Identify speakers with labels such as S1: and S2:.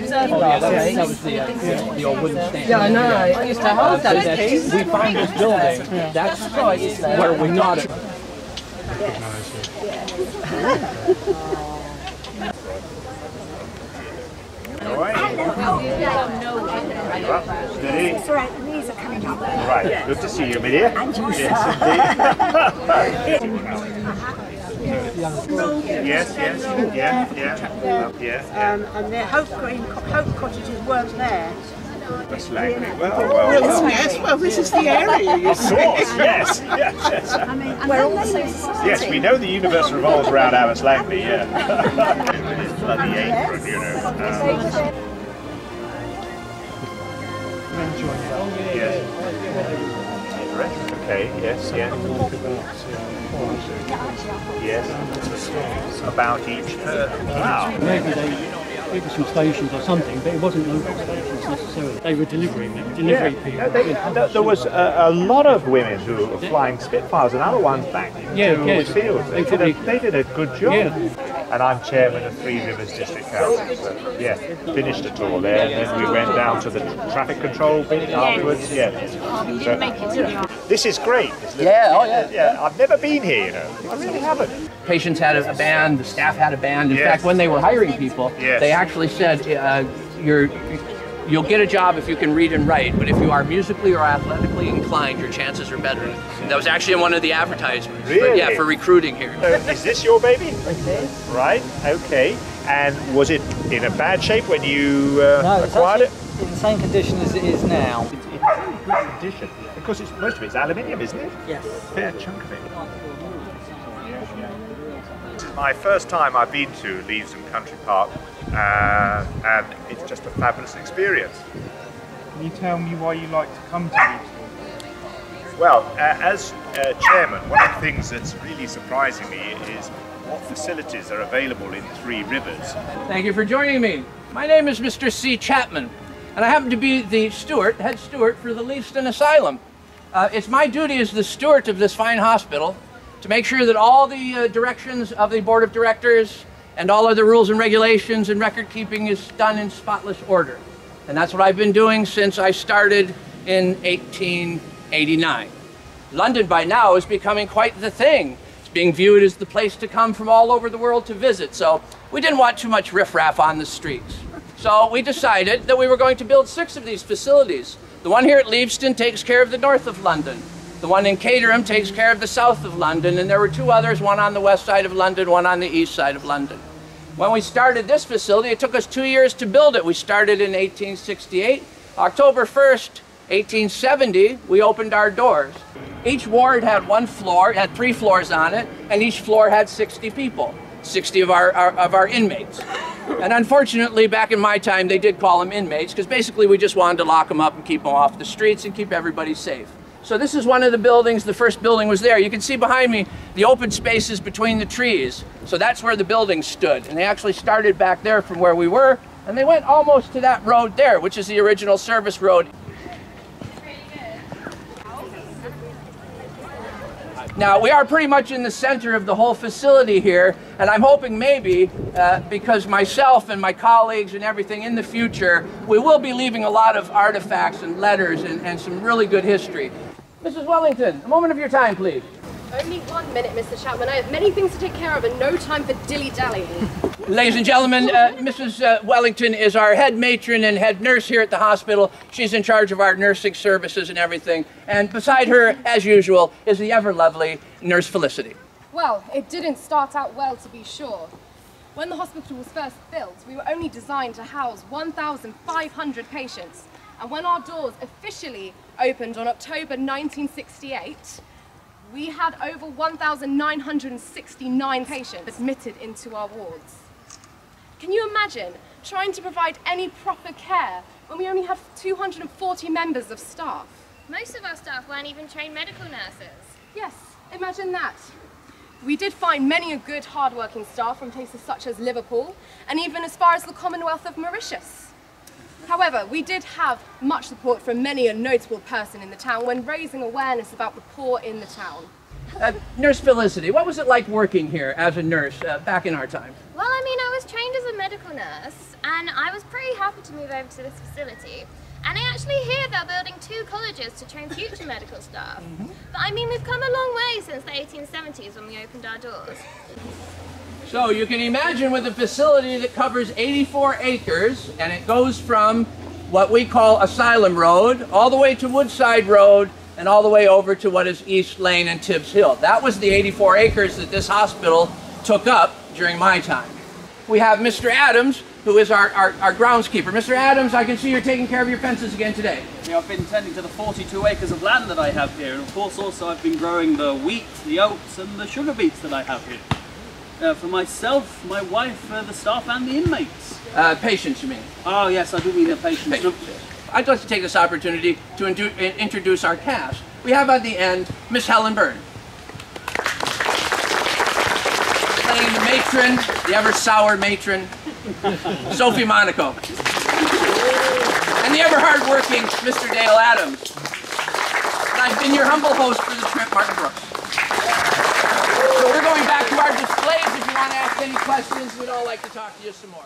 S1: That was the old wooden stand.
S2: Yeah, I know. I used to hold those keys.
S1: We found this building. That's where we got it.
S3: Steady.
S4: It's all right, the knees are coming up.
S3: Right, good to see you, my dear.
S4: And you,
S3: Yes, yes.
S4: And the Hope cottages weren't there.
S3: That's Langley. Well,
S5: this is the area, you
S3: of course, yes. Yes, we know the universe revolves around Alice Langley, yeah. With his bloody apron, you know. Yes. Okay, yes. Yes. About each wow.
S6: Maybe it was some stations or something, but it wasn't local stations necessarily. They were delivering people.
S3: There was a lot of women who were flying Spitfires and other ones back to the fields. They did a good job.
S6: Yeah.
S3: And I'm chairman of Three Rivers District Council. So, yeah, finished a tour there, and then we went down to the traffic control bit afterwards. Yeah. So, this is great. Yeah, I've never been here, you know. I really haven't.
S1: Patients had a band, the staff had a band. In fact, when they were hiring people, they actually said, you'll get a job if you can read and write, but if you are musically or athletically inclined, your chances are better. That was actually in one of the advertisements.
S3: Really?
S1: For recruiting here.
S3: Is this your baby? Right, okay. And was it in a bad shape when you acquired it?
S7: In the same condition as it is now.
S3: It's in good condition. Because most of it's aluminium, isn't it?
S7: Yes.
S3: A fair chunk of it. This is my first time I've been to Leavesden Country Park, and it's just a fabulous experience.
S5: Can you tell me why you like to come to Leavesden?
S3: Well, as chairman, one of the things that's really surprising me is what facilities are available in Three Rivers.
S1: Thank you for joining me. My name is Mr. C. Chapman, and I happen to be the head steward for the Leavesden Asylum. It's my duty as the steward of this fine hospital to make sure that all the directions of the board of directors and all other rules and regulations and record keeping is done in spotless order. And that's what I've been doing since I started in 1889. London by now is becoming quite the thing. It's being viewed as the place to come from all over the world to visit. So we didn't want too much riffraff on the streets. So we decided that we were going to build 6 of these facilities. The one here at Leavesden takes care of the north of London. The one in Caterham takes care of the south of London, and there were 2 others, one on the west side of London, one on the east side of London. When we started this facility, it took us 2 years to build it. We started in 1868. October 1st, 1870, we opened our doors. Each ward had 1 floor, had 3 floors on it, and each floor had 60 people, 60 of our inmates. And unfortunately, back in my time, they did call them inmates, because basically we just wanted to lock them up and keep them off the streets and keep everybody safe. So this is one of the buildings. The first building was there. You can see behind me the open spaces between the trees. So that's where the building stood. And they actually started back there from where we were, and they went almost to that road there, which is the original service road. Now, we are pretty much in the center of the whole facility here, and I'm hoping maybe, because myself and my colleagues and everything in the future, we will be leaving a lot of artifacts and letters and some really good history. Mrs. Wellington, a moment of your time, please.
S8: Only 1 minute, Mr. Chapman. I have many things to take care of and no time for dilly-dallying.
S1: Ladies and gentlemen, Mrs. Wellington is our head matron and head nurse here at the hospital. She's in charge of our nursing services and everything. And beside her, as usual, is the ever-lovely Nurse Felicity.
S8: Well, it didn't start out well, to be sure. When the hospital was first built, we were only designed to house 1,500 patients. And when our doors officially opened on October 1968, we had over 1,969 patients admitted into our wards. Can you imagine trying to provide any proper care when we only have 240 members of staff?
S9: Most of our staff weren't even trained medical nurses.
S8: Yes, imagine that. We did find many a good, hard-working staff from places such as Liverpool and even as far as the Commonwealth of Mauritius. However, we did have much support from many a notable person in the town when raising awareness about the poor in the town.
S1: Nurse Felicity, what was it like working here as a nurse back in our time?
S9: Well, I mean, I was trained as a medical nurse, and I was pretty happy to move over to this facility. And I actually hear they're building 2 colleges to train future medical staff. But I mean, we've come a long way since the 1870s when we opened our doors.
S1: So you can imagine with a facility that covers 84 acres, and it goes from what we call Asylum Road, all the way to Woodside Road, and all the way over to what is East Lane and Tibbs Hill. That was the 84 acres that this hospital took up during my time. We have Mr. Adams, who is our groundskeeper. Mr. Adams, I can see you're taking care of your fences again today.
S10: Yeah, I've been tending to the 42 acres of land that I have here, and of course also I've been growing the wheat, the oats and the sugar beets that I have here. For myself, my wife, the staff and the inmates.
S1: Patients, you mean?
S10: Oh yes, I do mean the patients.
S1: I'd like to take this opportunity to introduce our cast. We have at the end Miss Helen Byrne, playing the matron, the ever-sour matron, Sophie Monaco, and the ever-hard-working Mr. Dale Adams. And I've been your humble host for the trip, Martin Brooks. So we're going back to our displays. If you want to ask any questions, we'd all like to talk to you some more.